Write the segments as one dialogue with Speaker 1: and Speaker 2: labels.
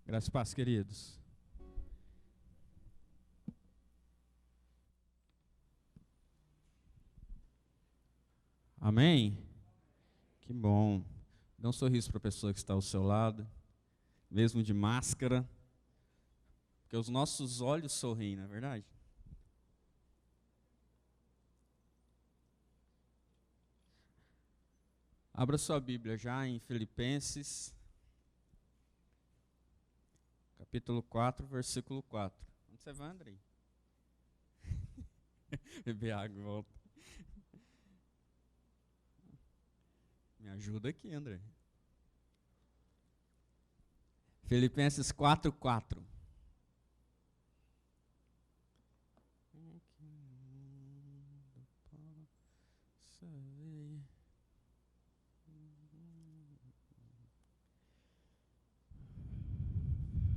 Speaker 1: Graças e paz, queridos. Amém? Que bom. Dá um sorriso para a pessoa que está ao seu lado, mesmo de máscara, porque os nossos olhos sorriem, não é verdade? Abra sua Bíblia já em Filipenses, capítulo 4, versículo 4. Onde você vai, Andrei? Beber água e volta. Me ajuda aqui, André. Filipenses 4, 4.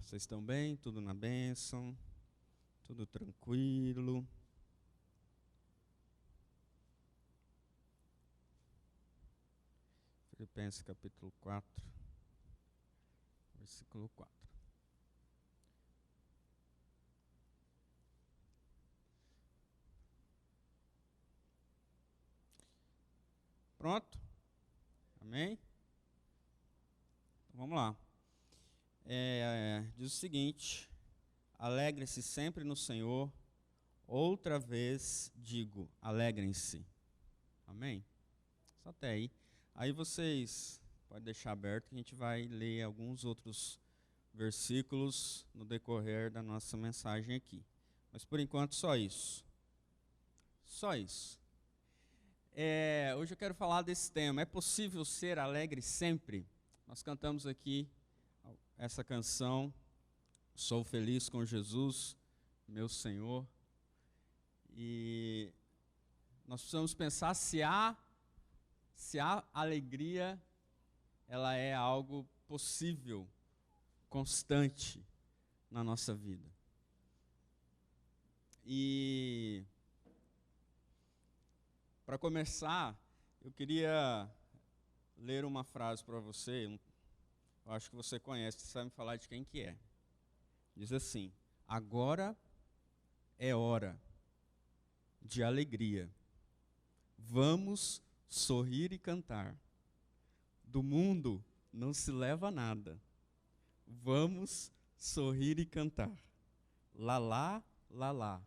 Speaker 1: Vocês estão bem? Tudo na bênção? Tudo tranquilo? Filipenses capítulo 4, versículo 4. Pronto? Amém? Então, vamos lá. Diz o seguinte: alegrem-se sempre no Senhor. Outra vez digo, alegrem-se. Amém? Só até aí. Aí vocês podem deixar aberto que a gente vai ler alguns outros versículos no decorrer da nossa mensagem aqui. Mas por enquanto só isso. Só isso. Hoje eu quero falar desse tema. É possível ser alegre sempre? Nós cantamos aqui essa canção, Sou Feliz com Jesus, meu Senhor. E nós precisamos pensar se a alegria ela é algo possível, constante na nossa vida. E para começar, eu queria ler uma frase para você. Eu acho que você conhece, você sabe me falar de quem que é. Diz assim: agora é hora de alegria. Vamos sorrir e cantar. Do mundo não se leva nada. Vamos sorrir e cantar. Lalá, lalá.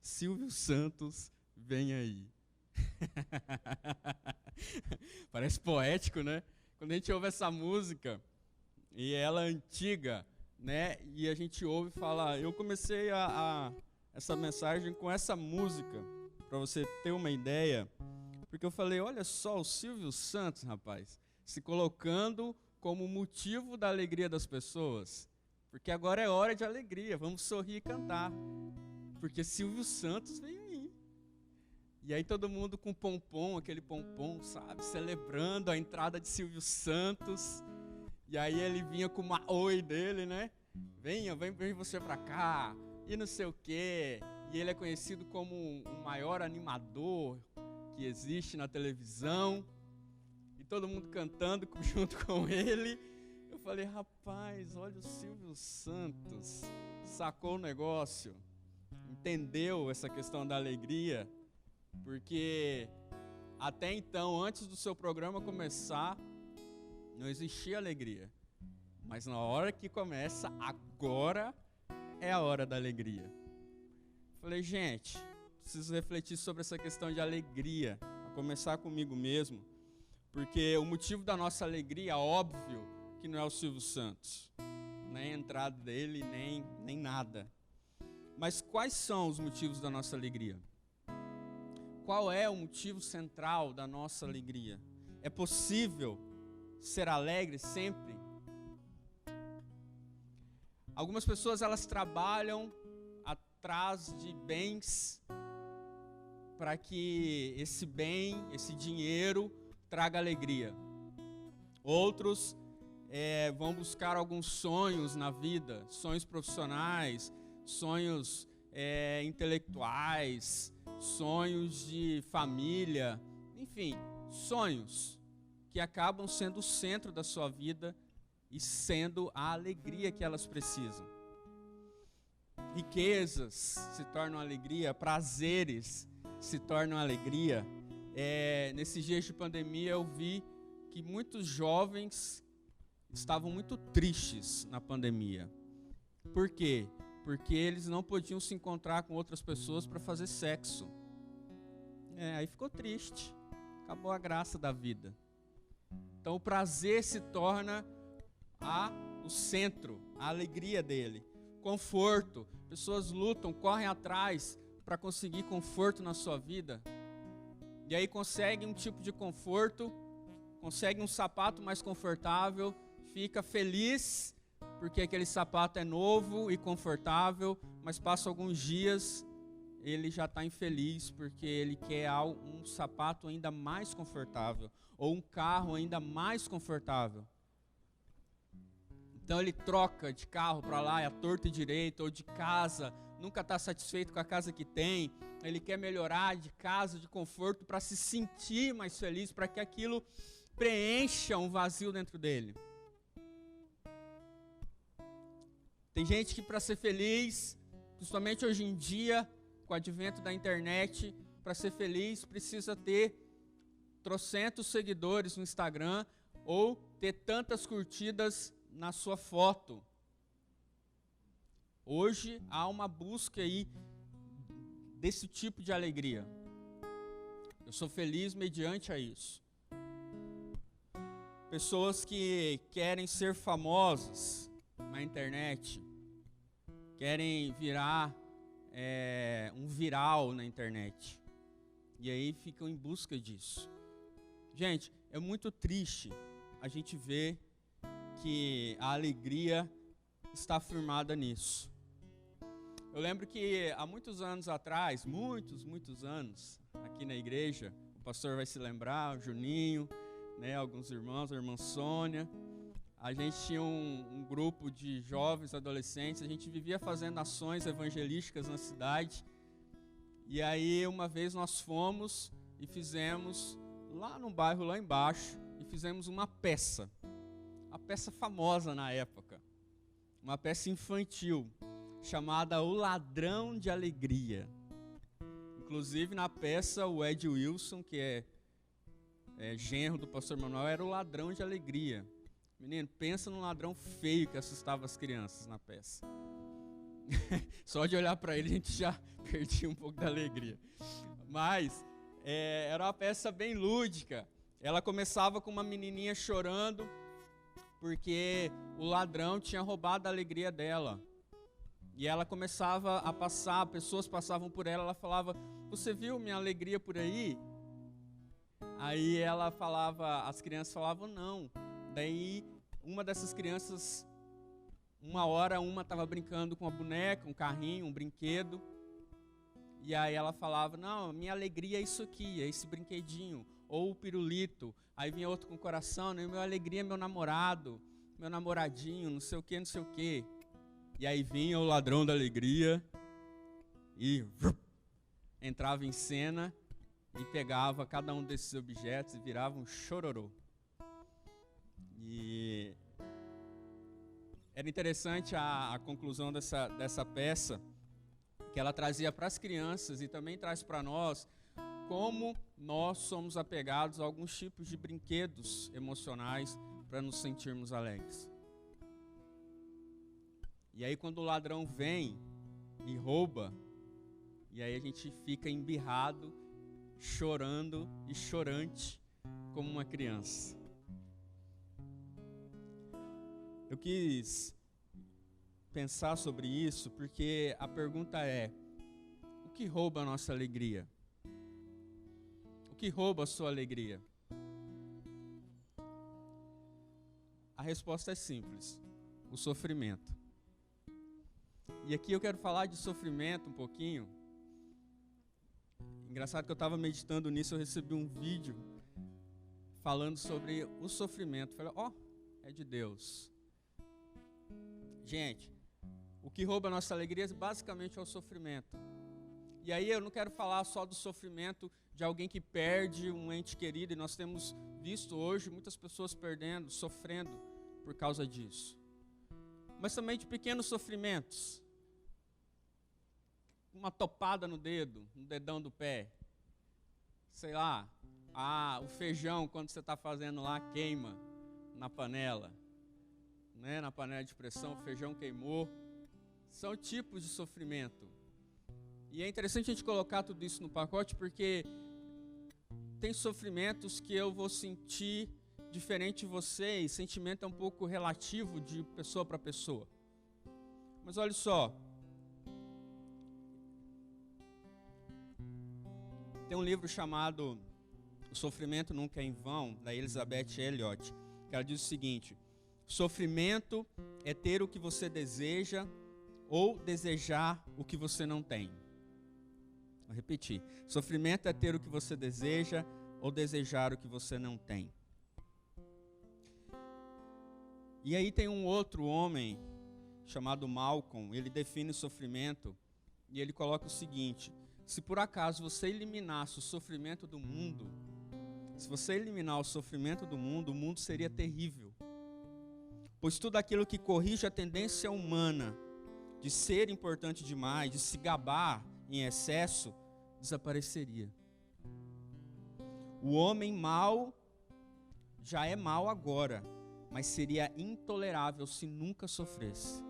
Speaker 1: Silvio Santos, vem aí. Parece poético, né? Quando a gente ouve essa música, e ela é antiga, né? E a gente ouve e fala, eu comecei essa mensagem com essa música, para você ter uma ideia, porque eu falei, olha só, o Silvio Santos, rapaz, se colocando como motivo da alegria das pessoas, porque agora é hora de alegria, vamos sorrir e cantar, porque Silvio Santos veio aí. E aí todo mundo com pompom, aquele pompom, sabe, celebrando a entrada de Silvio Santos. E aí ele vinha com uma oi dele, né? Vem você pra cá, e não sei o quê. E ele é conhecido como o maior animador que existe na televisão. E todo mundo cantando junto com ele. Eu falei, rapaz, olha o Silvio Santos. Sacou o negócio. Entendeu essa questão da alegria. Porque até então, antes do seu programa começar, não existia alegria. Mas na hora que começa, agora é a hora da alegria. Falei, gente, preciso refletir sobre essa questão de alegria. A começar comigo mesmo. Porque o motivo da nossa alegria, óbvio, que não é o Silvio Santos. Nem a entrada dele, nem nada. Mas quais são os motivos da nossa alegria? Qual é o motivo central da nossa alegria? É possível ser alegre sempre? Algumas pessoas, elas trabalham atrás de bens para que esse bem, esse dinheiro, traga alegria. Outros vão buscar alguns sonhos na vida, sonhos profissionais, sonhos intelectuais, sonhos de família, enfim, sonhos que acabam sendo o centro da sua vida e sendo a alegria que elas precisam. Riquezas se tornam alegria, prazeres se tornam alegria. Nesses dias de pandemia eu vi que muitos jovens estavam muito tristes na pandemia. Por quê? Porque eles não podiam se encontrar com outras pessoas para fazer sexo. Aí ficou triste. Acabou a graça da vida. Então o prazer se torna o centro, a alegria dele. Conforto. Pessoas lutam, correm atrás para conseguir conforto na sua vida. E aí conseguem um tipo de conforto, conseguem um sapato mais confortável, fica feliz porque aquele sapato é novo e confortável, mas passa alguns dias, ele já está infeliz porque ele quer um sapato ainda mais confortável ou um carro ainda mais confortável. Então ele troca de carro para lá, é a torta e direito, ou de casa, nunca está satisfeito com a casa que tem, ele quer melhorar de casa, de conforto, para se sentir mais feliz, para que aquilo preencha um vazio dentro dele. Tem gente que para ser feliz, principalmente hoje em dia, com o advento da internet, para ser feliz precisa ter trocentos seguidores no Instagram, ou ter tantas curtidas na sua foto. Hoje há uma busca aí desse tipo de alegria. Eu sou feliz mediante a isso. Pessoas que querem ser famosas na internet, querem virar um viral na internet. E aí ficam em busca disso. Gente, é muito triste a gente ver que a alegria está firmada nisso. Eu lembro que há muitos anos atrás, muitos anos, aqui na igreja, o pastor vai se lembrar, o Juninho, alguns irmãos, a irmã Sônia, a gente tinha um grupo de jovens, adolescentes, a gente vivia fazendo ações evangelísticas na cidade, e aí uma vez nós fomos e fizemos, lá no bairro lá embaixo, e fizemos uma peça famosa na época, uma peça infantil, chamada O Ladrão de Alegria. Inclusive na peça o Ed Wilson, que é genro do pastor Manuel, era o ladrão de alegria. Menino, pensa num ladrão feio que assustava as crianças na peça. Só de olhar para ele a gente já perdia um pouco da alegria. Mas era uma peça bem lúdica. Ela começava com uma menininha chorando porque o ladrão tinha roubado a alegria dela. E ela começava a passar, pessoas passavam por ela, ela falava: "Você viu minha alegria por aí?" Aí ela falava, as crianças falavam não. Daí uma dessas crianças, uma estava brincando com uma boneca, um carrinho, um brinquedo. E aí ela falava: "Não, minha alegria é isso aqui, é esse brinquedinho." Ou o pirulito. Aí vinha outro com o coração: "Né, minha alegria é meu namorado, meu namoradinho, não sei o que, não sei o que." E aí vinha o ladrão da alegria e entrava em cena e pegava cada um desses objetos e virava um chororô. E era interessante a conclusão dessa peça, que ela trazia para as crianças e também traz para nós como nós somos apegados a alguns tipos de brinquedos emocionais para nos sentirmos alegres. E aí quando o ladrão vem e rouba, e aí a gente fica embirrado, chorando e chorante como uma criança. Eu quis pensar sobre isso porque a pergunta é: o que rouba a nossa alegria? O que rouba a sua alegria? A resposta é simples: o sofrimento. E aqui eu quero falar de sofrimento um pouquinho. Engraçado que eu estava meditando nisso, eu recebi um vídeo falando sobre o sofrimento. Falei: é de Deus. Gente, o que rouba a nossa alegria basicamente é o sofrimento. E aí eu não quero falar só do sofrimento de alguém que perde um ente querido, e nós temos visto hoje muitas pessoas perdendo, sofrendo por causa disso. Mas também de pequenos sofrimentos. Uma topada no dedo, no dedão do pé. Sei lá, o feijão, quando você está fazendo lá, queima na panela. Né? Na panela de pressão, o feijão queimou. São tipos de sofrimento. E é interessante a gente colocar tudo isso no pacote, porque tem sofrimentos que eu vou sentir diferente de você, e sentimento é um pouco relativo de pessoa para pessoa. Mas olha só. Tem um livro chamado O Sofrimento Nunca é em Vão, da Elizabeth Elliot, que ela diz o seguinte: sofrimento é ter o que você deseja ou desejar o que você não tem. Vou repetir. Sofrimento é ter o que você deseja ou desejar o que você não tem. E aí tem um outro homem chamado Malcolm, ele define o sofrimento e ele coloca o seguinte: se por acaso você eliminasse o sofrimento do mundo, se você eliminar o sofrimento do mundo, o mundo seria terrível. Pois tudo aquilo que corrige a tendência humana de ser importante demais, de se gabar em excesso, desapareceria. O homem mau já é mau agora, mas seria intolerável se nunca sofresse.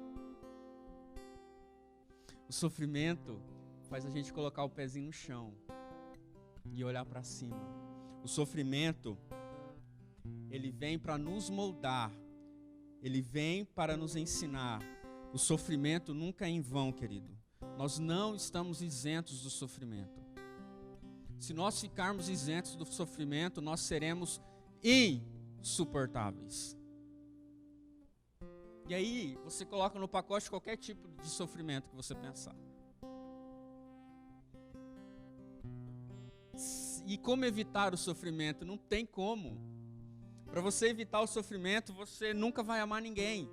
Speaker 1: O sofrimento faz a gente colocar o pezinho no chão e olhar para cima. O sofrimento, ele vem para nos moldar, ele vem para nos ensinar. O sofrimento nunca é em vão, querido. Nós não estamos isentos do sofrimento. Se nós ficarmos isentos do sofrimento, nós seremos insuportáveis. E aí, você coloca no pacote qualquer tipo de sofrimento que você pensar. E como evitar o sofrimento? Não tem como. Para você evitar o sofrimento, você nunca vai amar ninguém.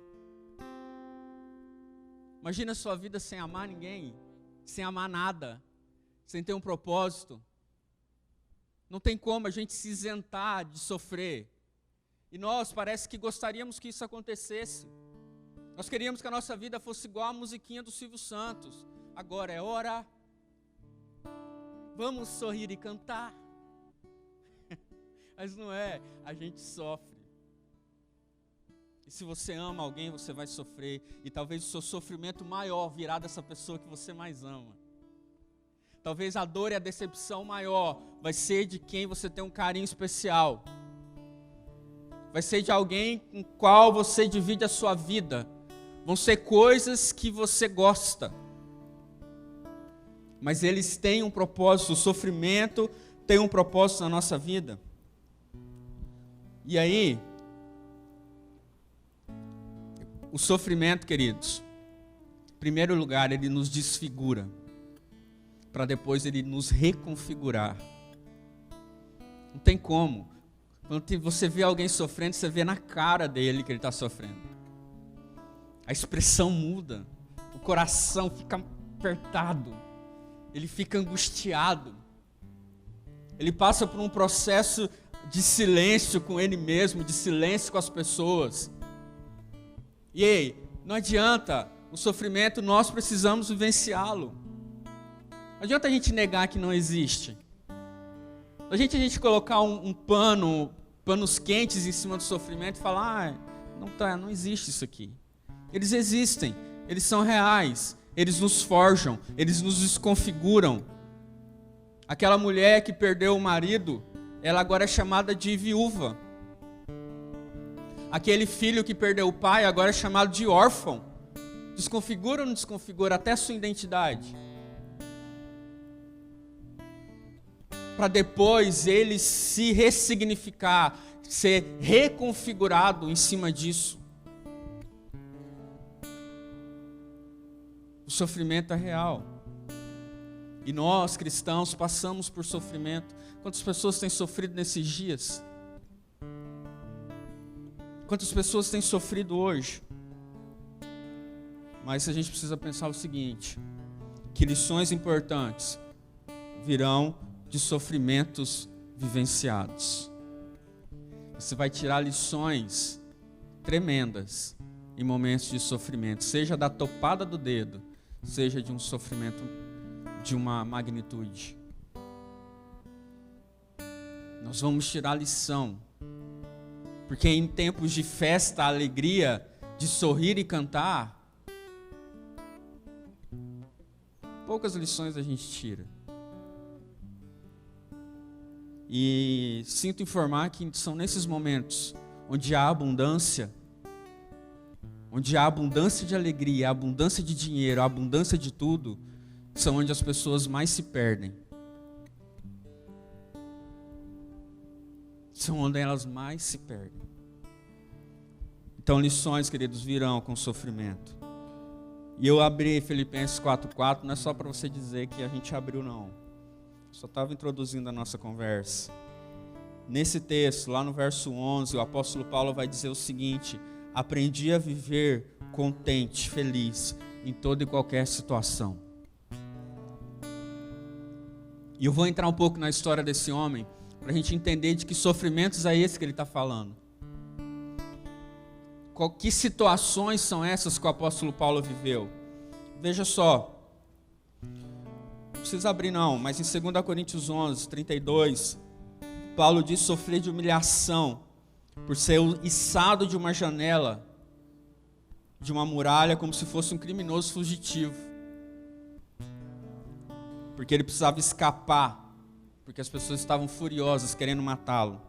Speaker 1: Imagina a sua vida sem amar ninguém, sem amar nada, sem ter um propósito. Não tem como a gente se isentar de sofrer. E nós parece que gostaríamos que isso acontecesse. Nós queríamos que a nossa vida fosse igual a musiquinha do Silvio Santos. Agora é hora. Vamos sorrir e cantar. Mas não é, a gente sofre. E se você ama alguém, você vai sofrer. E talvez o seu sofrimento maior virá dessa pessoa que você mais ama. Talvez a dor e a decepção maior vai ser de quem você tem um carinho especial. Vai ser de alguém com o qual você divide a sua vida. Vão ser coisas que você gosta. Mas eles têm um propósito, o sofrimento tem um propósito na nossa vida. E aí, o sofrimento, queridos, em primeiro lugar, ele nos desfigura, para depois ele nos reconfigurar. Não tem como. Quando você vê alguém sofrendo, você vê na cara dele que ele está sofrendo. A expressão muda, o coração fica apertado, ele fica angustiado, ele passa por um processo de silêncio com ele mesmo, de silêncio com as pessoas. E aí, não adianta, o sofrimento nós precisamos vivenciá-lo. Não adianta a gente negar que não existe. Não adianta a gente colocar panos quentes em cima do sofrimento e falar, não existe isso aqui. Eles existem, eles são reais, eles nos forjam, eles nos desconfiguram. Aquela mulher que perdeu o marido, ela agora é chamada de viúva. Aquele filho que perdeu o pai, agora é chamado de órfão. Desconfigura ou não desconfigura até a sua identidade? Para depois ele se ressignificar, ser reconfigurado em cima disso. O sofrimento é real. E nós, cristãos, passamos por sofrimento. Quantas pessoas têm sofrido nesses dias? Quantas pessoas têm sofrido hoje? Mas a gente precisa pensar o seguinte, que lições importantes virão de sofrimentos vivenciados. Você vai tirar lições tremendas em momentos de sofrimento, seja da topada do dedo, seja de um sofrimento de uma magnitude. Nós vamos tirar lição, porque em tempos de festa, alegria, de sorrir e cantar, poucas lições a gente tira. E sinto informar que são nesses momentos onde há abundância de alegria, a abundância de dinheiro, a abundância de tudo, são onde as pessoas mais se perdem. São onde elas mais se perdem. Então, lições, queridos, virão com sofrimento. E eu abri Filipenses 4:4, não é só para você dizer que a gente abriu, não. Só estava introduzindo a nossa conversa. Nesse texto, lá no verso 11, o apóstolo Paulo vai dizer o seguinte: aprendi a viver contente, feliz, em toda e qualquer situação. E eu vou entrar um pouco na história desse homem, para a gente entender de que sofrimentos é esse que ele está falando. Que situações são essas que o apóstolo Paulo viveu? Veja só. Não precisa abrir não, mas em 2 Coríntios 11, 32, Paulo diz sofrer de humilhação por ser içado de uma janela, de uma muralha, como se fosse um criminoso fugitivo. Porque ele precisava escapar, porque as pessoas estavam furiosas, querendo matá-lo.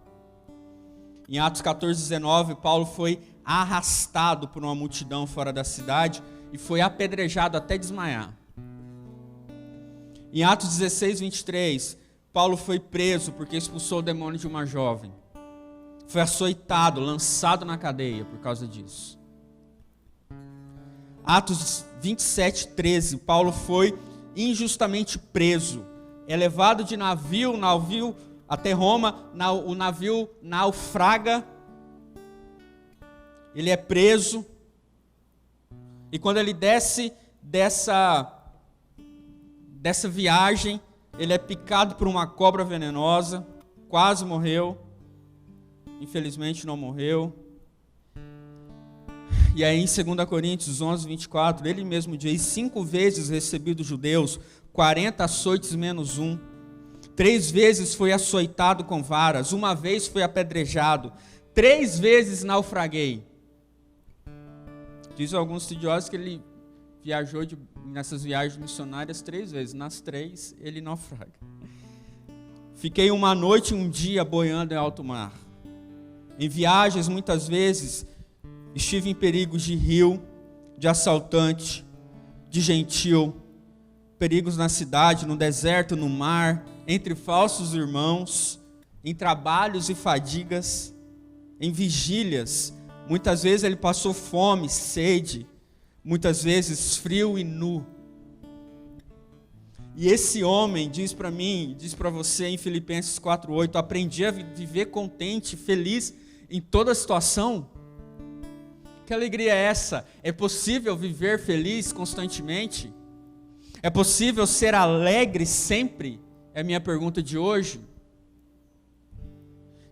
Speaker 1: Em Atos 14:19, Paulo foi arrastado por uma multidão fora da cidade e foi apedrejado até desmaiar. Em Atos 16:23, Paulo foi preso porque expulsou o demônio de uma jovem. Foi açoitado, lançado na cadeia por causa disso. Atos 27:13, Paulo foi injustamente preso, é levado de navio até Roma, o navio naufraga, ele é preso, e quando ele desce dessa viagem, ele é picado por uma cobra venenosa, quase morreu, infelizmente não morreu. E aí em 2 Coríntios 11:24, ele mesmo diz: 5 vezes recebi dos judeus 40 açoites menos 1. 3 vezes foi açoitado com varas, 1 vez foi apedrejado, 3 vezes naufraguei. Diz alguns estudiosos que ele viajou nessas viagens missionárias 3 vezes, nas 3 ele naufraga. Fiquei 1 noite e 1 dia boiando em alto mar. Em viagens muitas vezes estive em perigos de rio, de assaltante, de gentil, perigos na cidade, no deserto, no mar, entre falsos irmãos, em trabalhos e fadigas, em vigílias. Muitas vezes ele passou fome, sede, muitas vezes frio e nu. E esse homem diz para mim, diz para você em Filipenses 4:8, aprendi a viver contente, feliz em toda situação. Que alegria é essa? É possível viver feliz constantemente? É possível ser alegre sempre? É a minha pergunta de hoje.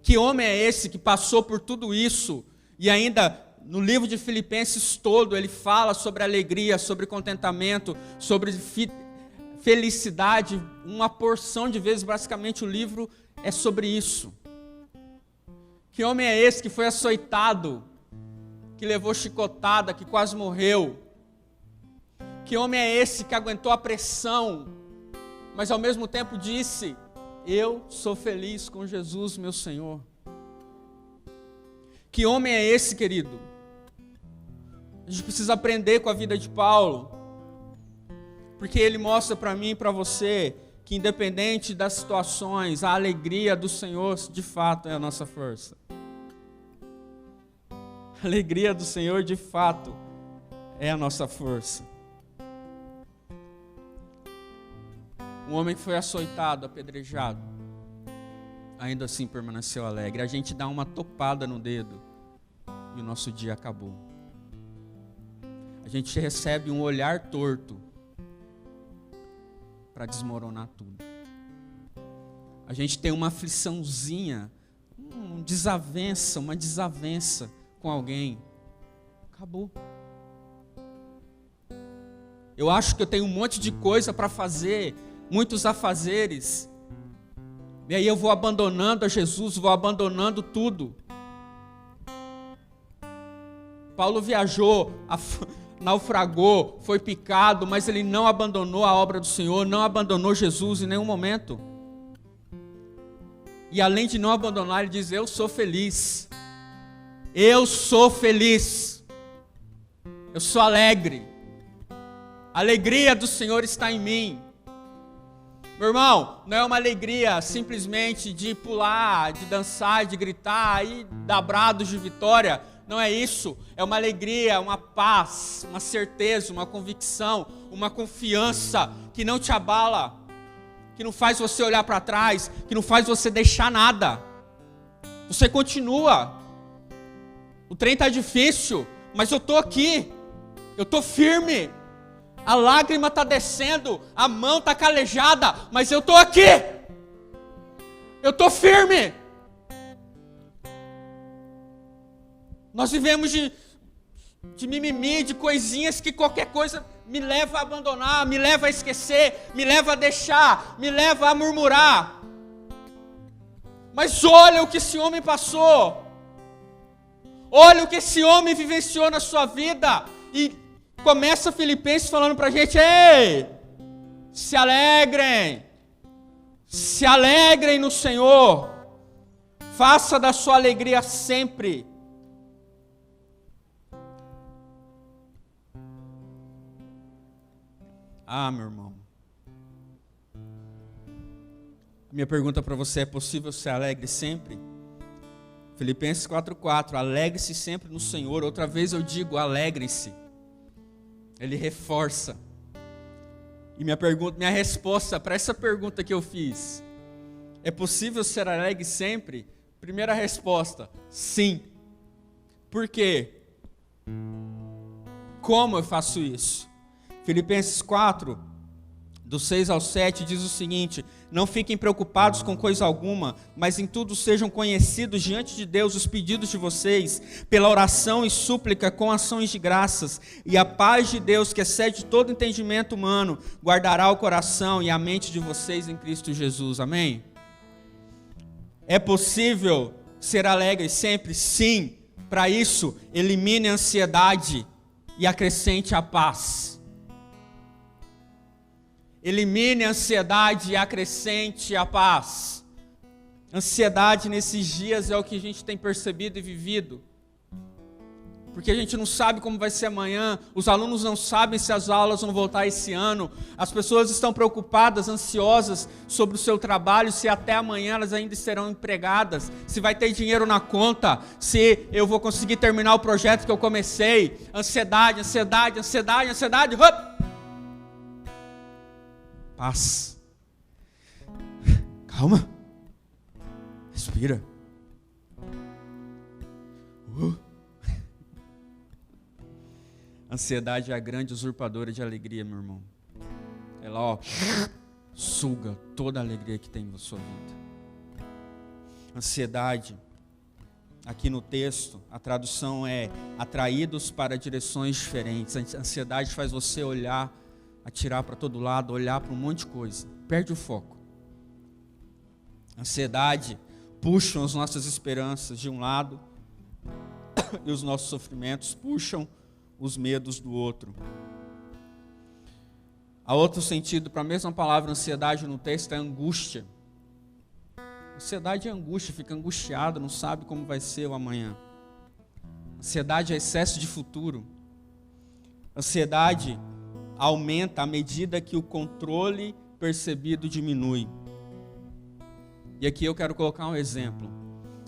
Speaker 1: Que homem é esse que passou por tudo isso e ainda no livro de Filipenses todo ele fala sobre alegria, sobre contentamento, sobre felicidade, uma porção de vezes, basicamente o livro é sobre isso. Que homem é esse que foi açoitado, que levou chicotada, que quase morreu? Que homem é esse que aguentou a pressão, mas ao mesmo tempo disse: eu sou feliz com Jesus, meu Senhor? Que homem é esse, querido? A gente precisa aprender com a vida de Paulo, porque ele mostra para mim e para você que independente das situações, a alegria do Senhor de fato é a nossa força. A alegria do Senhor de fato é a nossa força. Um homem que foi açoitado, apedrejado, ainda assim permaneceu alegre. A gente dá uma topada no dedo e o nosso dia acabou. A gente recebe um olhar torto para desmoronar tudo. A gente tem uma afliçãozinha, uma desavença com alguém, Acabou. Eu acho que eu tenho um monte de coisa para fazer, muitos afazeres. E aí eu vou abandonando a Jesus, vou abandonando tudo. Paulo viajou, naufragou, foi picado, mas ele não abandonou a obra do Senhor, não abandonou Jesus em nenhum momento. E além de não abandonar, ele diz: eu sou feliz. Eu sou feliz. Eu sou alegre. A alegria do Senhor está em mim. Meu irmão, não é uma alegria simplesmente de pular, de dançar, de gritar e dar brados de vitória. Não é isso. É uma alegria, uma paz, uma certeza, uma convicção, uma confiança que não te abala, que não faz você olhar para trás, que não faz você deixar nada. Você continua. O trem está difícil, mas eu estou aqui. Eu estou firme. A lágrima está descendo, a mão está calejada, mas eu estou aqui. Eu estou firme. Nós vivemos de mimimi, de coisinhas que qualquer coisa me leva a abandonar, me leva a esquecer, me leva a deixar, me leva a murmurar. Mas olha o que esse homem passou. Olha o que esse homem vivenciou na sua vida. E começa Filipenses falando para a gente: ei, se alegrem no Senhor, faça da sua alegria sempre. Ah, meu irmão, a minha pergunta para você: é possível ser alegre sempre? Filipenses 4:4, alegre-se sempre no Senhor. Outra vez eu digo, alegrem-se. Ele reforça. E minha resposta para essa pergunta que eu fiz: é possível ser alegre sempre? Primeira resposta: sim. Por quê? Como eu faço isso? Filipenses 4, do 6 ao 7, diz o seguinte: não fiquem preocupados com coisa alguma, mas em tudo sejam conhecidos diante de Deus os pedidos de vocês, pela oração e súplica com ações de graças, e a paz de Deus, que excede todo entendimento humano, guardará o coração e a mente de vocês em Cristo Jesus. Amém? É possível ser alegre sempre? Sim. Para isso, elimine a ansiedade e acrescente a paz. Elimine a ansiedade e acrescente a paz. Ansiedade nesses dias é o que a gente tem percebido e vivido. Porque a gente não sabe como vai ser amanhã, os alunos não sabem se as aulas vão voltar esse ano, as pessoas estão preocupadas, ansiosas sobre o seu trabalho, se até amanhã elas ainda serão empregadas, se vai ter dinheiro na conta, se eu vou conseguir terminar o projeto que eu comecei. Ansiedade, ansiedade, ansiedade, ansiedade. Paz. Calma. Respira. Ansiedade é a grande usurpadora de alegria, meu irmão. Ela, suga toda a alegria que tem na sua vida. Ansiedade, aqui no texto, a tradução é atraídos para direções diferentes. A ansiedade faz você olhar, atirar para todo lado, olhar para um monte de coisa. Perde o foco. Ansiedade puxa as nossas esperanças de um lado e os nossos sofrimentos puxam os medos do outro. Há outro sentido para a mesma palavra ansiedade no texto, é angústia. Ansiedade é angústia, fica angustiado, não sabe como vai ser o amanhã. Ansiedade é excesso de futuro. Ansiedade aumenta à medida que o controle percebido diminui. E aqui eu quero colocar um exemplo.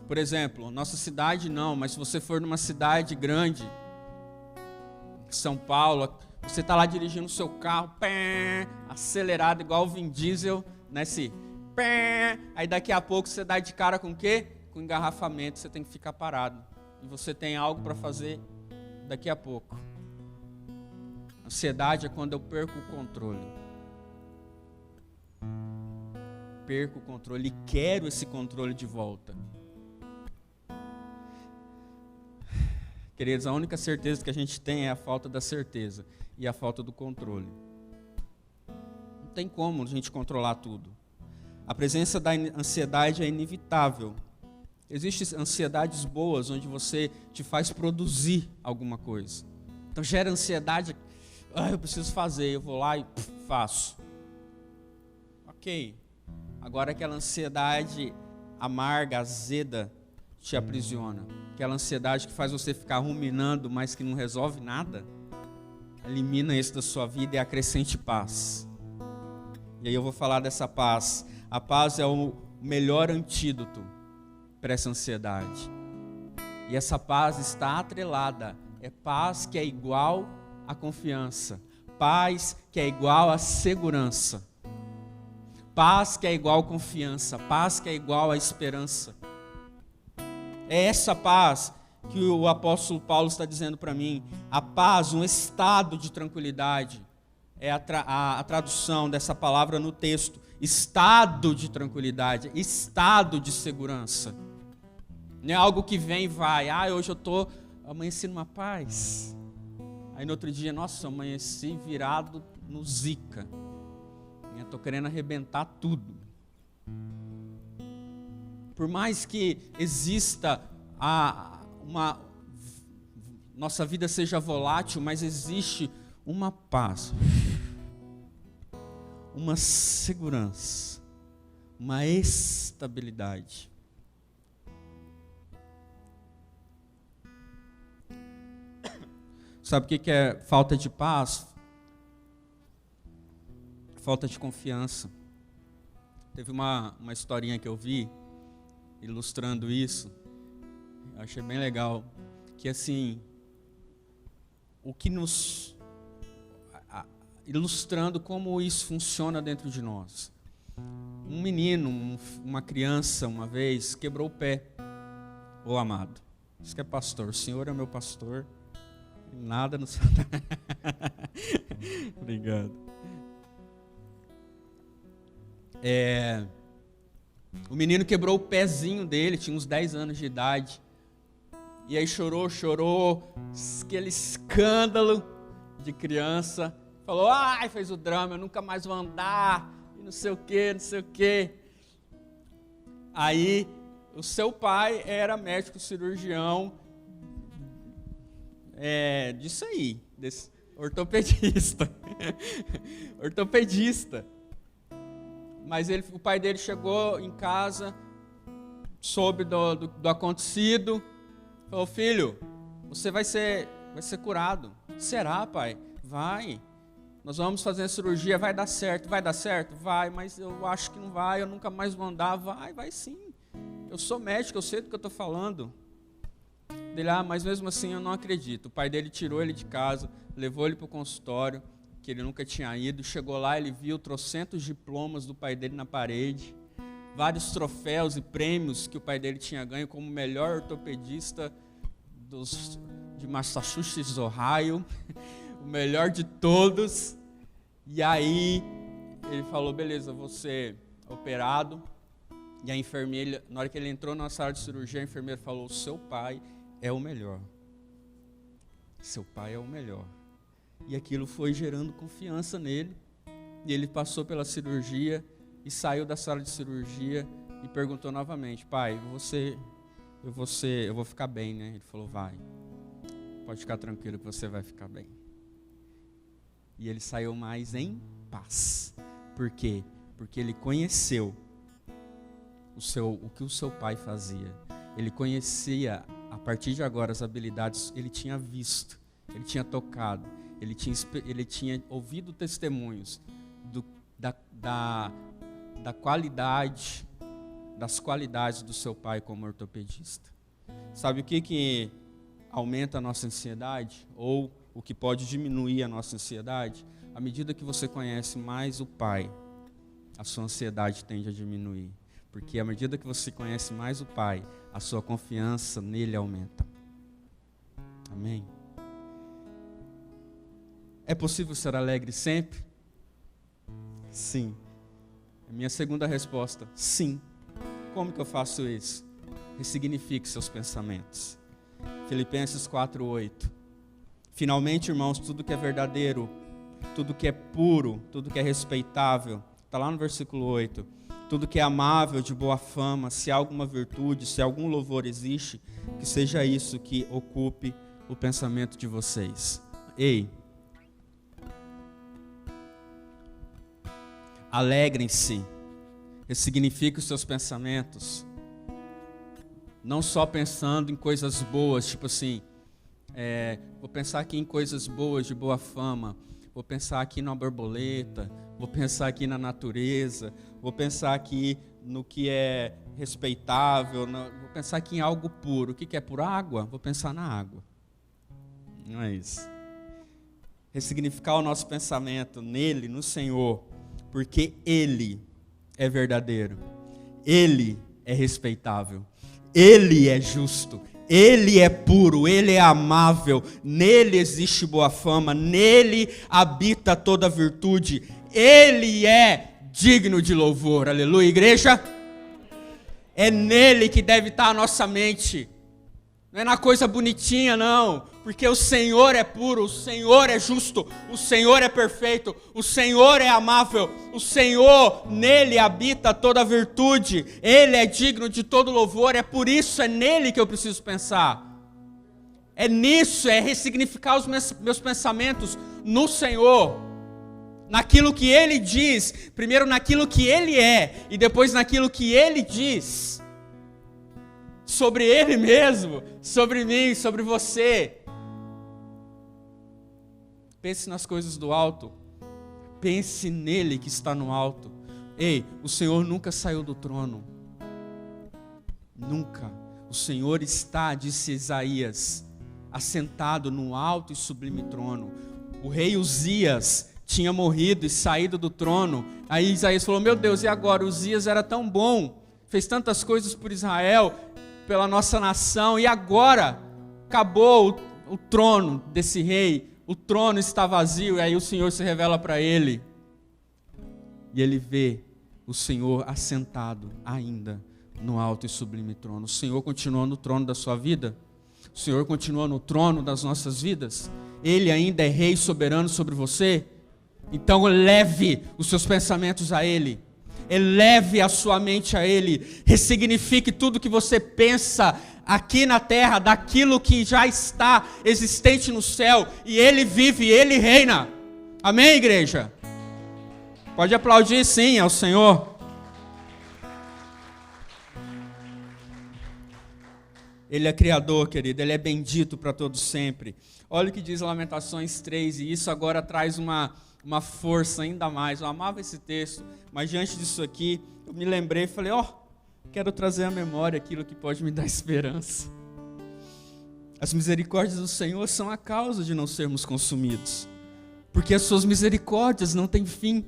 Speaker 1: Por exemplo, nossa cidade não, mas se você for numa cidade grande, São Paulo, você está lá dirigindo o seu carro, acelerado igual o Vin Diesel, nesse aí daqui a pouco você dá de cara com o quê? Com engarrafamento, você tem que ficar parado. E você tem algo para fazer daqui a pouco. Ansiedade é quando eu perco o controle. Perco o controle e quero esse controle de volta. Queridos, a única certeza que a gente tem é a falta da certeza e a falta do controle. Não tem como a gente controlar tudo. A presença da ansiedade é inevitável. Existem ansiedades boas, onde você te faz produzir alguma coisa. Então gera ansiedade, eu preciso fazer, eu vou lá e faço. Ok. Agora aquela ansiedade amarga, azeda, te aprisiona. Aquela ansiedade que faz você ficar ruminando, mas que não resolve nada. Elimina isso da sua vida e acrescente paz. E aí eu vou falar dessa paz. A paz é o melhor antídoto para essa ansiedade. E essa paz está atrelada. É paz que é igual à confiança. Paz que é igual à segurança. Paz que é igual à confiança. Paz que é igual à esperança. É essa paz que o apóstolo Paulo está dizendo para mim. A paz, um estado de tranquilidade. É a tradução dessa palavra no texto. Estado de tranquilidade, estado de segurança. Não é algo que vem e vai. Hoje eu amanheci numa paz. Aí no outro dia, nossa, amanheci virado no Zika. Estou querendo arrebentar tudo. Por mais que exista nossa vida seja volátil, mas existe uma paz, uma segurança, uma estabilidade. Sabe o que é falta de paz? Falta de confiança. Teve uma historinha que eu vi, ilustrando isso. Eu achei bem legal. Que assim, ilustrando como isso funciona dentro de nós. Um menino, uma criança, uma vez, quebrou o pé. Ô amado, isso que é pastor, o Senhor é meu pastor. Nada no céu. Obrigado. O menino quebrou o pezinho dele, tinha uns 10 anos de idade. E aí chorou, aquele escândalo de criança. Falou, fez o drama, eu nunca mais vou andar, e não sei o quê. Aí, o seu pai era médico cirurgião, disso aí, desse ortopedista. Ortopedista. Mas o pai dele chegou em casa, soube do acontecido, falou, filho, você vai ser curado. Será, pai? Vai. Nós vamos fazer a cirurgia, vai dar certo. Vai dar certo? Vai, mas eu acho que não vai, eu nunca mais vou andar. Vai sim. Eu sou médico, eu sei do que eu estou falando. Ele, mas mesmo assim eu não acredito. O pai dele tirou ele de casa, levou ele para o consultório, que ele nunca tinha ido. Chegou lá, ele viu trocentos diplomas do pai dele na parede, vários troféus e prêmios que o pai dele tinha ganho como o melhor ortopedista de Massachusetts, Ohio, o melhor de todos. E aí ele falou, beleza, vou ser operado. E a enfermeira, na hora que ele entrou na sala de cirurgia, a enfermeira falou, seu pai é o melhor. Seu pai é o melhor. E aquilo foi gerando confiança nele. E ele passou pela cirurgia e saiu da sala de cirurgia e perguntou novamente, pai, eu vou ficar bem, né? Ele falou, vai. Pode ficar tranquilo que você vai ficar bem. E ele saiu mais em paz. Por quê? Porque ele conheceu o que o seu pai fazia. Ele conhecia, a partir de agora, as habilidades, ele tinha visto, ele tinha tocado, ele tinha ouvido testemunhos da qualidade, das qualidades do seu pai como ortopedista. Sabe o que aumenta a nossa ansiedade? Ou o que pode diminuir a nossa ansiedade? À medida que você conhece mais o pai, a sua ansiedade tende a diminuir. Porque à medida que você conhece mais o pai, a sua confiança nele aumenta. Amém? É possível ser alegre sempre? Sim. A minha segunda resposta, sim. Como que eu faço isso? Ressignifique seus pensamentos. Filipenses 4:8. Finalmente, irmãos, tudo que é verdadeiro, tudo que é puro, tudo que é respeitável, está lá no versículo 8. Tudo que é amável, de boa fama, se há alguma virtude, se algum louvor existe, que seja isso que ocupe o pensamento de vocês. Ei, alegrem-se, ressignifique os seus pensamentos, não só pensando em coisas boas, tipo assim, vou pensar aqui em coisas boas, de boa fama, vou pensar aqui na borboleta, vou pensar aqui na natureza, vou pensar aqui no que é respeitável, vou pensar aqui em algo puro. O que é por água? Vou pensar na água. Não é isso. Ressignificar o nosso pensamento nele, no Senhor, porque Ele é verdadeiro, Ele é respeitável, Ele é justo, Ele é puro, Ele é amável, nele existe boa fama, nele habita toda virtude, Ele é digno de louvor, aleluia, igreja? É nele que deve estar a nossa mente, não é na coisa bonitinha não, porque o Senhor é puro, o Senhor é justo, o Senhor é perfeito, o Senhor é amável, o Senhor, nele habita toda virtude, Ele é digno de todo louvor, é por isso, é nele que eu preciso pensar, é nisso, é ressignificar os meus pensamentos no Senhor, naquilo que Ele diz, primeiro naquilo que Ele é, e depois naquilo que Ele diz, sobre Ele mesmo, sobre mim, sobre você. Pense nas coisas do alto, pense nele que está no alto. Ei, o Senhor nunca saiu do trono, nunca. O Senhor está, disse Isaías, assentado no alto e sublime trono. O rei Uzias tinha morrido e saído do trono. Aí Isaías falou, meu Deus, e agora? Uzias era tão bom, fez tantas coisas por Israel, pela nossa nação, e agora acabou o trono desse rei, o trono está vazio, e aí o Senhor se revela para ele, e ele vê o Senhor assentado ainda no alto e sublime trono. O Senhor continua no trono da sua vida? O Senhor continua no trono das nossas vidas? Ele ainda é rei soberano sobre você? Então leve os seus pensamentos a Ele, eleve a sua mente a Ele, ressignifique tudo que você pensa aqui na terra, daquilo que já está existente no céu, e Ele vive, Ele reina. Amém, igreja? Pode aplaudir sim ao Senhor. Ele é criador, querido, Ele é bendito para todos sempre. Olha o que diz Lamentações 3, e isso agora traz uma força ainda mais. Eu amava esse texto, mas diante disso aqui, eu me lembrei e falei, quero trazer à memória aquilo que pode me dar esperança. As misericórdias do Senhor são a causa de não sermos consumidos, porque as suas misericórdias não têm fim,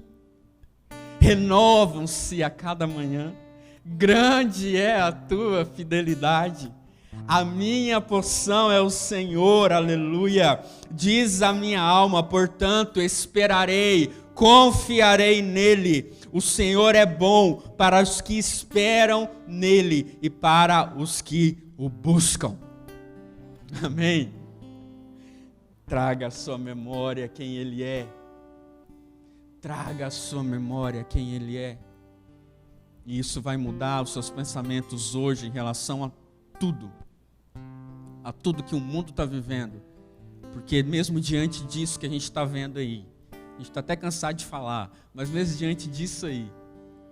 Speaker 1: renovam-se a cada manhã, grande é a tua fidelidade. A minha porção é o Senhor, aleluia. Diz a minha alma, portanto esperarei, confiarei nele. O Senhor é bom para os que esperam nele e para os que o buscam. Amém? Traga à sua memória quem Ele é. Traga à sua memória quem Ele é. E isso vai mudar os seus pensamentos hoje em relação a tudo que o mundo está vivendo, porque mesmo diante disso que a gente está vendo aí, a gente está até cansado de falar, mas mesmo diante disso aí,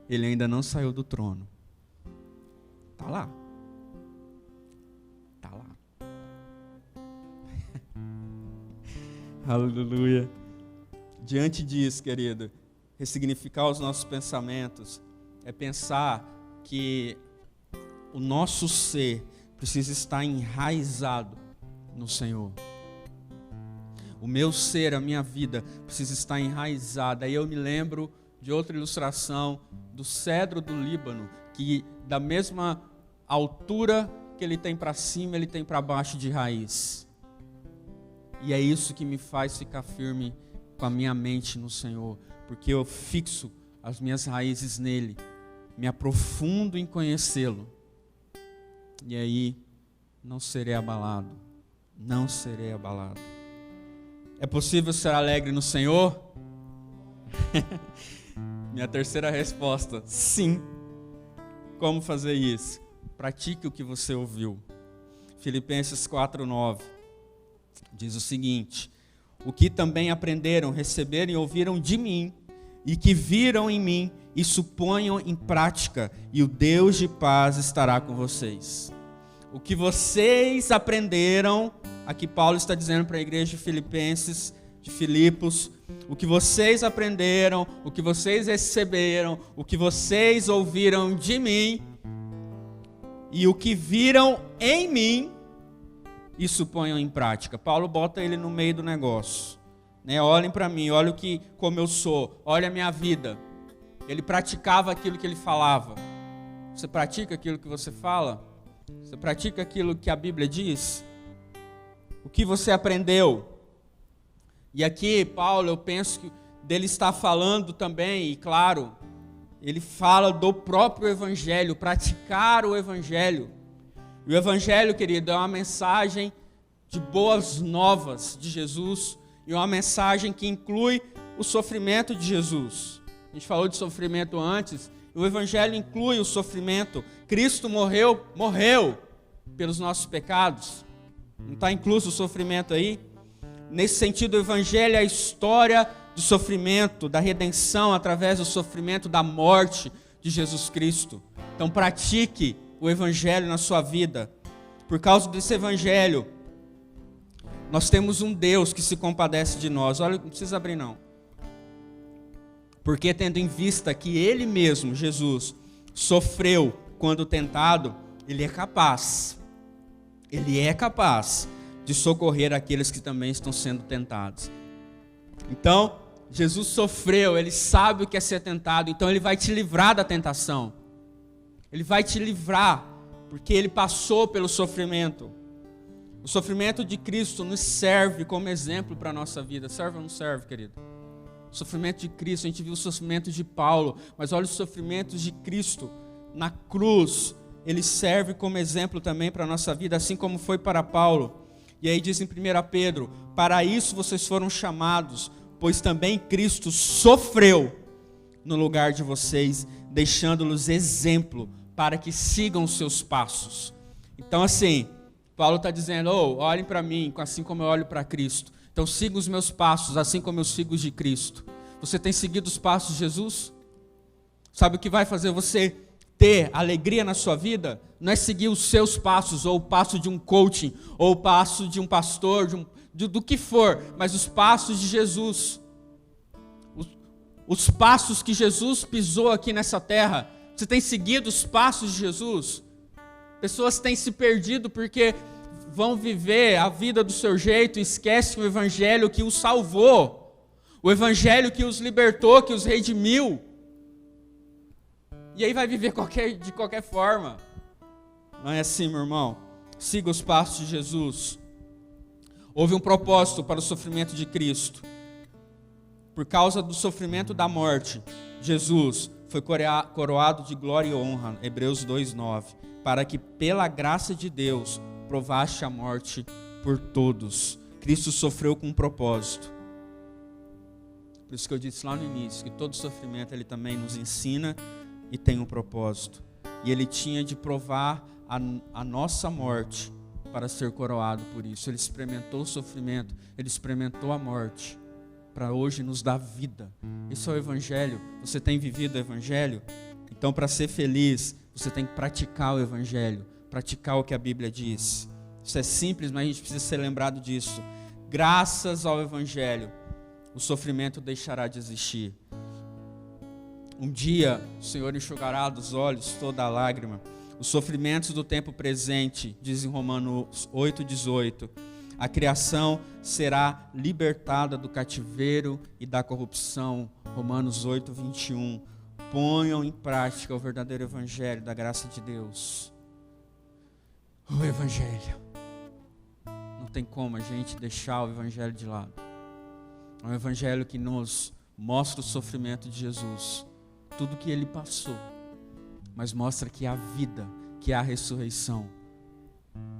Speaker 1: Ele ainda não saiu do trono, está lá, aleluia. Diante disso, querido, ressignificar os nossos pensamentos, é pensar que o nosso ser precisa estar enraizado no Senhor. O meu ser, a minha vida, precisa estar enraizada. Aí eu me lembro de outra ilustração do cedro do Líbano, que da mesma altura que ele tem para cima, ele tem para baixo de raiz. E é isso que me faz ficar firme com a minha mente no Senhor, porque eu fixo as minhas raízes nele, me aprofundo em conhecê-lo. E aí, não serei abalado. Não serei abalado. É possível ser alegre no Senhor? Minha terceira resposta, sim. Como fazer isso? Pratique o que você ouviu. Filipenses 4:9 diz o seguinte: o que também aprenderam, receberam e ouviram de mim, e que viram em mim, isso ponham em prática, e o Deus de paz estará com vocês. O que vocês aprenderam, aqui Paulo está dizendo para a igreja de Filipenses, de Filipos, o que vocês aprenderam, o que vocês receberam, o que vocês ouviram de mim, e o que viram em mim, isso ponham em prática. Paulo bota ele no meio do negócio. Olhem para mim, olhem como eu sou, olhem a minha vida. Ele praticava aquilo que ele falava. Você pratica aquilo que você fala? Você pratica aquilo que a Bíblia diz? O que você aprendeu? E aqui, Paulo, eu penso que dele está falando também, e claro, ele fala do próprio Evangelho, praticar o Evangelho. E o Evangelho, querido, é uma mensagem de boas novas de Jesus, e uma mensagem que inclui o sofrimento de Jesus. A gente falou de sofrimento antes, e o Evangelho inclui o sofrimento. Cristo morreu pelos nossos pecados. Não está incluso o sofrimento aí? Nesse sentido, o Evangelho é a história do sofrimento, da redenção através do sofrimento, da morte de Jesus Cristo. Então pratique o Evangelho na sua vida. Por causa desse Evangelho, nós temos um Deus que se compadece de nós. Olha, não precisa abrir não. Porque tendo em vista que Ele mesmo, Jesus, sofreu quando tentado, Ele é capaz de socorrer aqueles que também estão sendo tentados. Então, Jesus sofreu, Ele sabe o que é ser tentado, então Ele vai te livrar da tentação. Ele vai te livrar, porque Ele passou pelo sofrimento. O sofrimento de Cristo nos serve como exemplo para a nossa vida. Serve ou não serve, querido? O sofrimento de Cristo, a gente viu o sofrimento de Paulo, mas olha os sofrimentos de Cristo na cruz. Ele serve como exemplo também para a nossa vida, assim como foi para Paulo. E aí diz em 1 Pedro, para isso vocês foram chamados, pois também Cristo sofreu no lugar de vocês, deixando-los exemplo para que sigam os seus passos. Então assim, Paulo está dizendo, olhem para mim, assim como eu olho para Cristo. Então sigam os meus passos, assim como eu sigo os de Cristo. Você tem seguido os passos de Jesus? Sabe o que vai fazer você ter alegria na sua vida? Não é seguir os seus passos, ou o passo de um coaching, ou o passo de um pastor, do que for, mas os passos de Jesus. Os passos que Jesus pisou aqui nessa terra. Você tem seguido os passos de Jesus? Pessoas têm se perdido porque vão viver a vida do seu jeito e esquecem o Evangelho que os salvou, o Evangelho que os libertou, que os redimiu. E aí vai viver de qualquer forma. Não é assim, meu irmão. Siga os passos de Jesus. Houve um propósito para o sofrimento de Cristo. Por causa do sofrimento da morte, Jesus foi coroado de glória e honra, Hebreus 2:9, para que pela graça de Deus provaste a morte por todos. Cristo sofreu com um propósito. Por isso que eu disse lá no início, que todo sofrimento Ele também nos ensina e tem um propósito. E Ele tinha de provar a nossa morte para ser coroado por isso. Ele experimentou o sofrimento, Ele experimentou a morte, para hoje nos dar vida. Esse é o Evangelho. Você tem vivido o Evangelho? Então, para ser feliz, você tem que praticar o Evangelho, praticar o que a Bíblia diz. Isso é simples, mas a gente precisa ser lembrado disso. Graças ao Evangelho, o sofrimento deixará de existir. Um dia, o Senhor enxugará dos olhos toda a lágrima. Os sofrimentos do tempo presente, diz em Romanos 8:18, a criação será libertada do cativeiro e da corrupção. Romanos 8:21. Ponham em prática o verdadeiro Evangelho da graça de Deus. O Evangelho. Não tem como a gente deixar o Evangelho de lado. É um Evangelho que nos mostra o sofrimento de Jesus, tudo que Ele passou, mas mostra que há vida, que há ressurreição.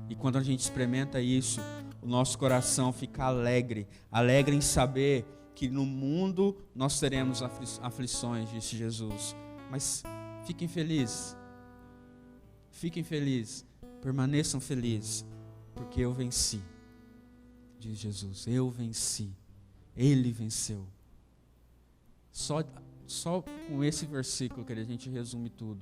Speaker 1: E quando a gente experimenta isso, o nosso coração fica alegre, alegre em saber que no mundo nós teremos aflições, disse Jesus. Mas fiquem felizes, permaneçam felizes, porque eu venci, diz Jesus, eu venci, Ele venceu. Só com esse versículo que a gente resume tudo.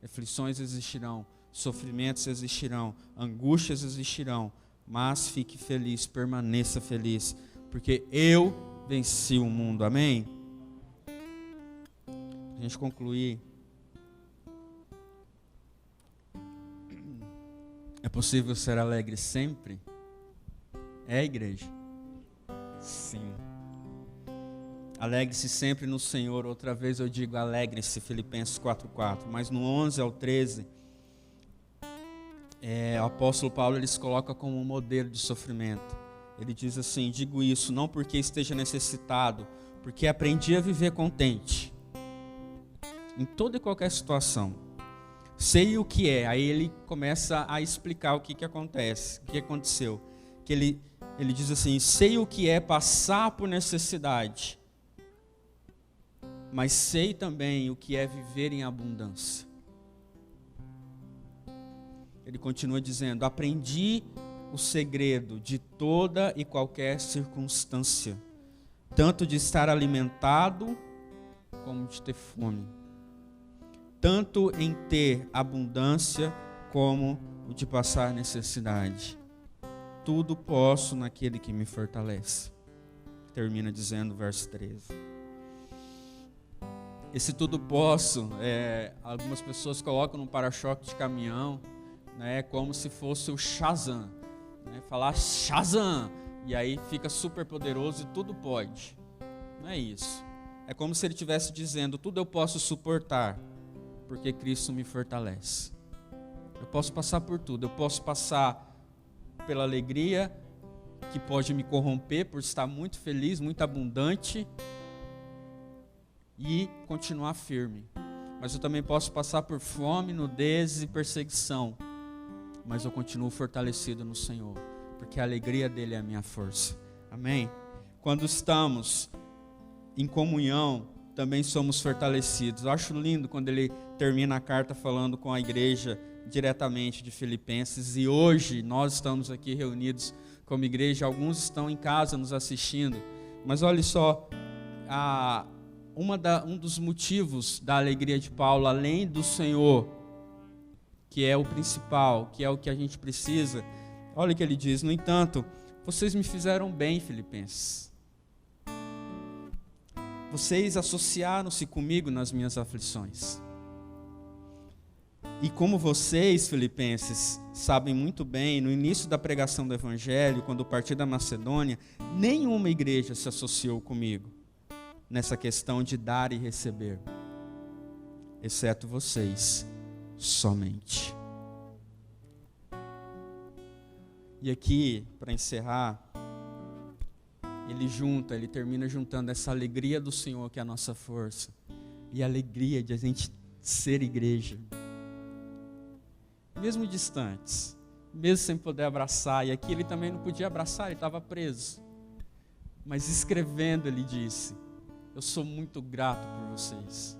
Speaker 1: Aflições existirão, sofrimentos existirão, angústias existirão, mas fique feliz, permaneça feliz, porque eu venci o mundo, amém? A gente concluir. É possível ser alegre sempre? É, igreja? Sim. Alegre-se sempre no Senhor. Outra vez eu digo, alegre-se, Filipenses 4:4. Mas no 11 ao 13, o apóstolo Paulo ele se coloca como um modelo de sofrimento. Ele diz assim: digo isso não porque esteja necessitado, porque aprendi a viver contente em toda e qualquer situação. Sei o que é. Aí ele começa a explicar o que acontece, o que aconteceu. Que ele diz assim: sei o que é passar por necessidade, mas sei também o que é viver em abundância. Ele continua dizendo: aprendi o segredo de toda e qualquer circunstância, tanto de estar alimentado como de ter fome, tanto em ter abundância como o de passar necessidade. Tudo posso naquele que me fortalece. Termina dizendo o verso 13. Esse tudo posso, algumas pessoas colocam no para-choque de caminhão, né, como se fosse o Shazam, né, falar Shazam, e aí fica super poderoso e tudo pode. Não é isso. É como se ele estivesse dizendo: tudo eu posso suportar, porque Cristo me fortalece. Eu posso passar por tudo, eu posso passar pela alegria que pode me corromper por estar muito feliz, muito abundante, e continuar firme. Mas eu também posso passar por fome, nudez e perseguição, mas eu continuo fortalecido no Senhor, porque a alegria dele é a minha força. Amém? Quando estamos em comunhão, também somos fortalecidos. Eu acho lindo quando ele termina a carta falando com a igreja diretamente de Filipenses, e hoje nós estamos aqui reunidos como igreja, alguns estão em casa nos assistindo, mas olha só, um dos motivos da alegria de Paulo, além do Senhor, que é o principal, que é o que a gente precisa, olha o que ele diz: no entanto, vocês me fizeram bem, Filipenses. Vocês associaram-se comigo nas minhas aflições. E como vocês, Filipenses, sabem muito bem, no início da pregação do Evangelho, quando parti da Macedônia, nenhuma igreja se associou comigo nessa questão de dar e receber, exceto vocês, somente. E aqui, para encerrar, ele termina juntando essa alegria do Senhor, que é a nossa força, e a alegria de a gente ser igreja. Mesmo distantes, mesmo sem poder abraçar, e aqui ele também não podia abraçar, ele estava preso. Mas escrevendo ele disse: eu sou muito grato por vocês,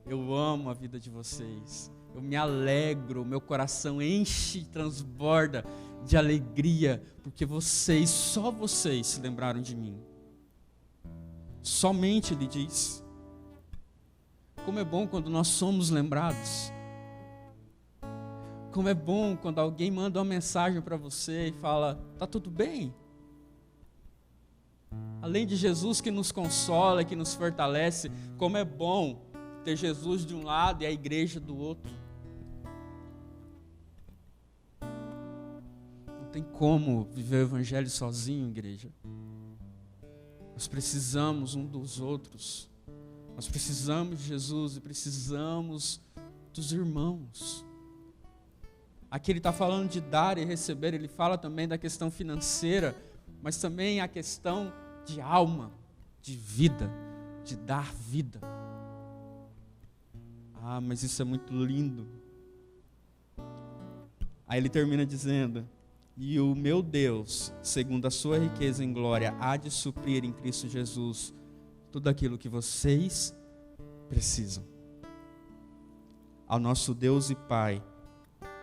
Speaker 1: eu amo a vida de vocês, eu me alegro, meu coração enche, transborda de alegria, porque vocês, só vocês se lembraram de mim. Somente, ele diz. Como é bom quando nós somos lembrados. Como é bom quando alguém manda uma mensagem para você e fala: tá tudo bem? Além de Jesus que nos consola, que nos fortalece, como é bom ter Jesus de um lado e a igreja do outro. Não tem como viver o evangelho sozinho, igreja. Nós precisamos um dos outros. Nós precisamos de Jesus e precisamos dos irmãos. Aqui ele está falando de dar e receber, ele fala também da questão financeira, mas também a questão de alma, de vida, de dar vida. Mas isso é muito lindo. Aí ele termina dizendo: e o meu Deus, segundo a sua riqueza em glória, há de suprir em Cristo Jesus tudo aquilo que vocês precisam. Ao nosso Deus e Pai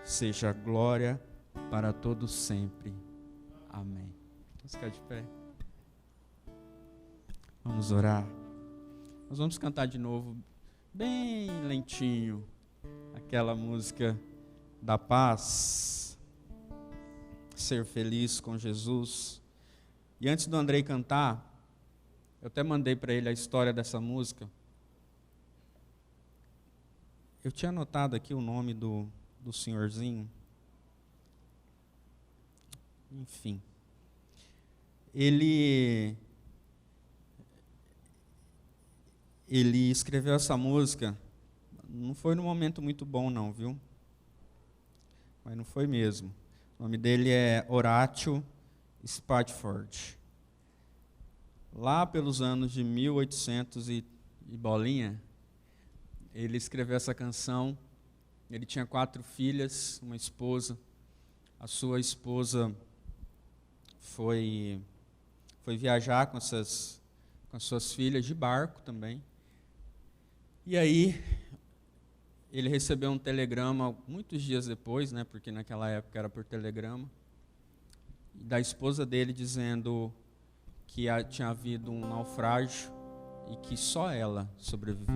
Speaker 1: seja glória para todos sempre. Amém. Vamos ficar de pé. Vamos orar. Nós vamos cantar de novo, bem lentinho, aquela música da paz, ser feliz com Jesus. E antes do Andrei cantar, eu até mandei para ele a história dessa música. Eu tinha anotado aqui o nome do senhorzinho. Enfim. Ele escreveu essa música, não foi num momento muito bom não, viu? Mas não foi mesmo. O nome dele é Horatio Spafford. Lá pelos anos de 1800 e bolinha, ele escreveu essa canção. Ele tinha 4 filhas, uma esposa. A sua esposa foi viajar com as suas filhas de barco também. E aí, ele recebeu um telegrama muitos dias depois, né, porque naquela época era por telegrama, da esposa dele dizendo que tinha havido um naufrágio e que só ela sobreviveu.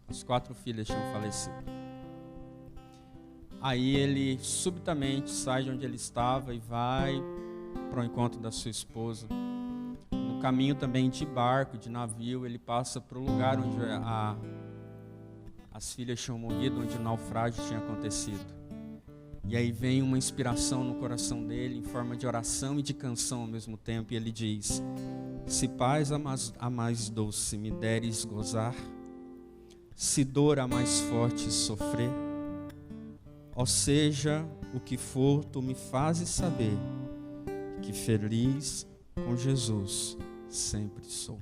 Speaker 1: As 4 filhas tinham falecido. Aí ele subitamente sai de onde ele estava e vai para o encontro da sua esposa. No caminho também de barco, de navio, ele passa para o lugar onde as filhas tinham morrido, onde o naufrágio tinha acontecido. E aí vem uma inspiração no coração dele, em forma de oração e de canção ao mesmo tempo, e ele diz: se paz a mais doce me deres gozar, se dor a mais forte sofrer, ó seja o que for, tu me fazes saber que feliz com Jesus sempre sou.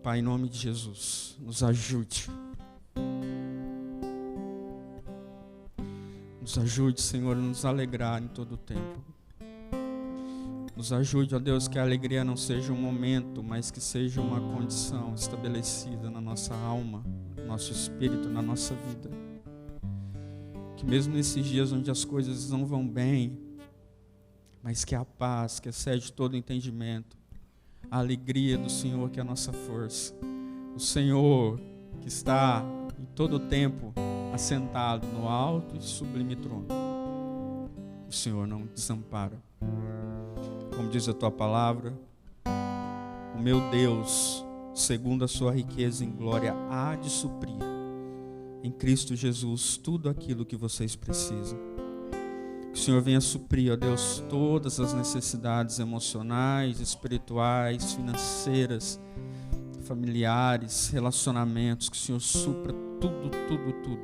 Speaker 1: Pai, em nome de Jesus, nos ajude. Nos ajude, Senhor, a nos alegrar em todo o tempo. Nos ajude, ó Deus, que a alegria não seja um momento, mas que seja uma condição estabelecida na nossa alma, no nosso espírito, na nossa vida. Que mesmo nesses dias onde as coisas não vão bem, mas que a paz, que excede todo entendimento, a alegria do Senhor, que é a nossa força, o Senhor que está em todo o tempo assentado no alto e sublime trono, o Senhor não desampara. Como diz a tua palavra, o meu Deus, segundo a sua riqueza em glória, há de suprir em Cristo Jesus tudo aquilo que vocês precisam. Que o Senhor venha suprir, ó Deus, todas as necessidades emocionais, espirituais, financeiras, familiares, relacionamentos. Que o Senhor supra tudo,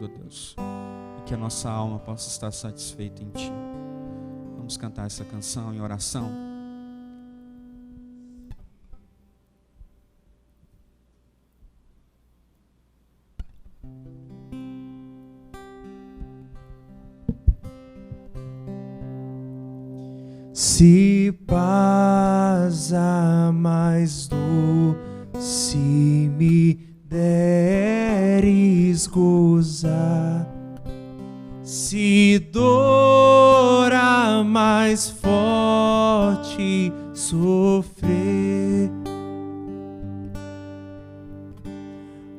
Speaker 1: ó Deus. E que a nossa alma possa estar satisfeita em Ti. Vamos cantar essa canção em oração.
Speaker 2: Se paz a mais doce me deres gozar, se dor a mais forte sofrer,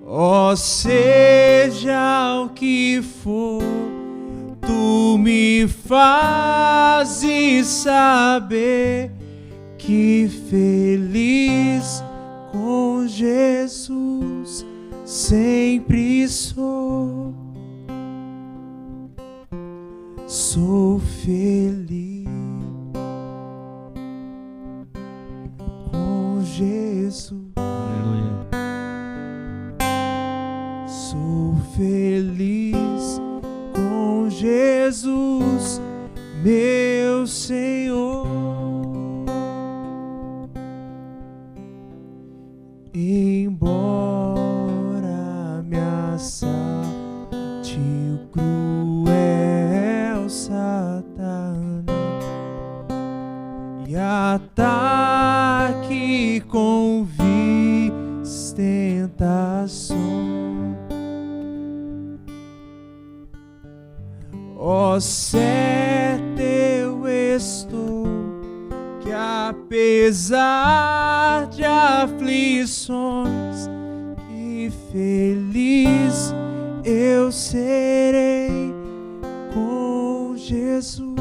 Speaker 2: ó seja o que for, tu me fazes saber que feliz com Jesus sempre sou. Sou feliz com Jesus.
Speaker 1: Aleluia.
Speaker 2: Sou feliz com Jesus, meu Senhor. Embora me assalte o cruel ataque com vis tentações. Ó, certo eu estou que apesar de aflições, que feliz eu serei com Jesus.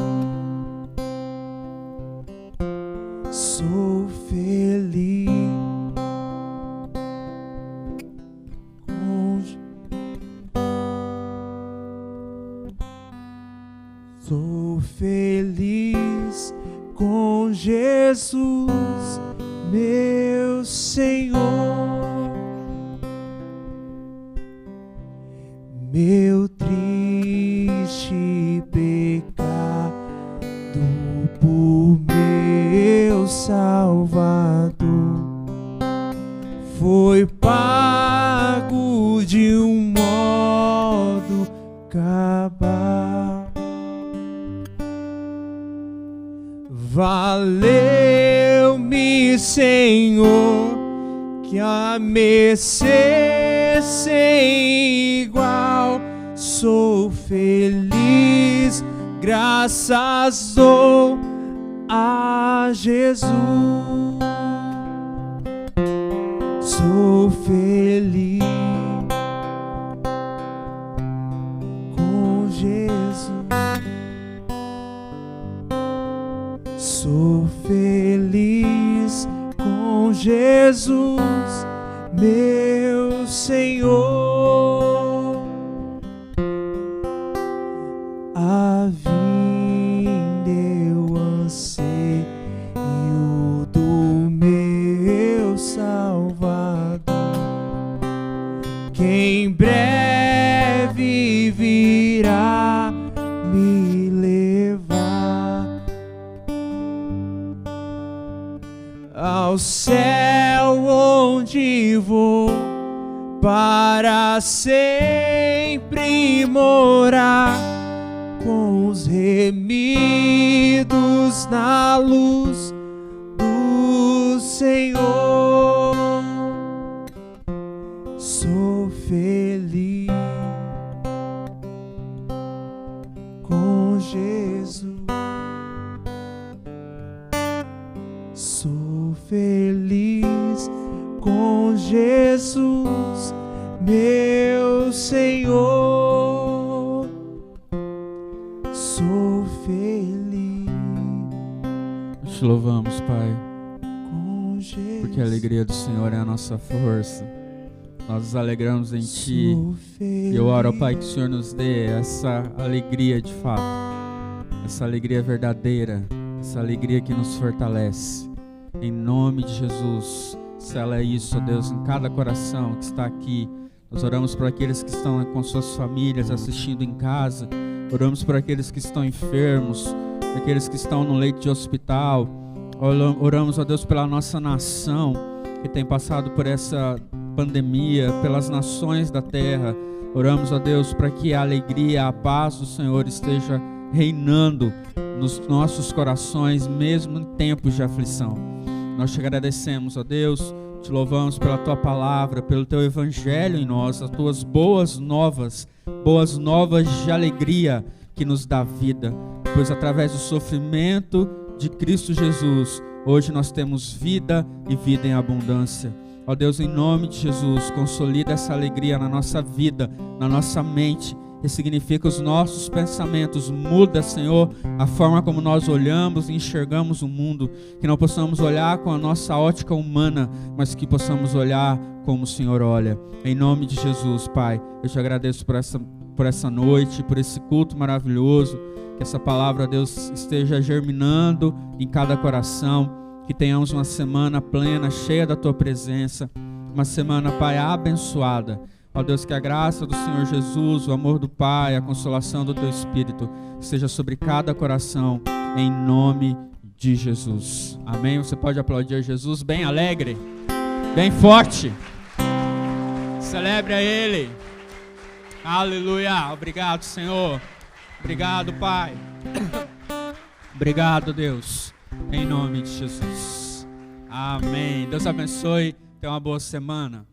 Speaker 2: Sou feliz com Sou feliz com Jesus, meu Senhor. Meu triste pecado por meu Salvador foi pago de um modo cabal. Valeu-me, Senhor, que a mercê sem igual. Sou feliz, graças dou a Jesus. Sou feliz com Jesus. Sou feliz com Jesus, meu Senhor. A vinda eu anseio do meu Salvador, que em breve virá me levar ao céu, onde vou para sempre morar com os remidos na luz do Senhor. Sou feliz com Jesus. Sou feliz com Jesus, meu Senhor. Sou feliz.
Speaker 1: Te louvamos, Pai,
Speaker 2: com Jesus,
Speaker 1: porque a alegria do Senhor é a nossa força. Nós nos alegramos em Ti. E eu oro, Pai, que o Senhor nos dê essa alegria de fato, essa alegria verdadeira, essa alegria que nos fortalece. Em nome de Jesus, sela isso, ó Deus, em cada coração que está aqui. Nós oramos por aqueles que estão com suas famílias assistindo em casa. Oramos por aqueles que estão enfermos, por aqueles que estão no leito de hospital. Oramos, ó Deus, pela nossa nação que tem passado por essa pandemia, pelas nações da terra. Oramos, ó Deus, para que a alegria, a paz do Senhor esteja reinando nos nossos corações, mesmo em tempos de aflição. Nós te agradecemos, ó Deus, te louvamos pela tua palavra, pelo teu evangelho em nós, as tuas boas novas de alegria que nos dá vida, pois através do sofrimento de Cristo Jesus, hoje nós temos vida e vida em abundância. Ó Deus, em nome de Jesus, consolida essa alegria na nossa vida, na nossa mente, ressignifica os nossos pensamentos, muda, Senhor, a forma como nós olhamos e enxergamos o mundo, que não possamos olhar com a nossa ótica humana, mas que possamos olhar como o Senhor olha. Em nome de Jesus, Pai, eu te agradeço por essa noite, por esse culto maravilhoso, que essa palavra, Deus, esteja germinando em cada coração, que tenhamos uma semana plena, cheia da Tua presença, uma semana, Pai, abençoada. Ó Deus, que a graça do Senhor Jesus, o amor do Pai, a consolação do Teu Espírito esteja sobre cada coração, em nome de Jesus. Amém? Você pode aplaudir a Jesus bem alegre, bem forte. Celebre a Ele. Aleluia. Obrigado, Senhor. Obrigado, Pai. Obrigado, Deus. Em nome de Jesus. Amém. Deus abençoe. Tenha uma boa semana.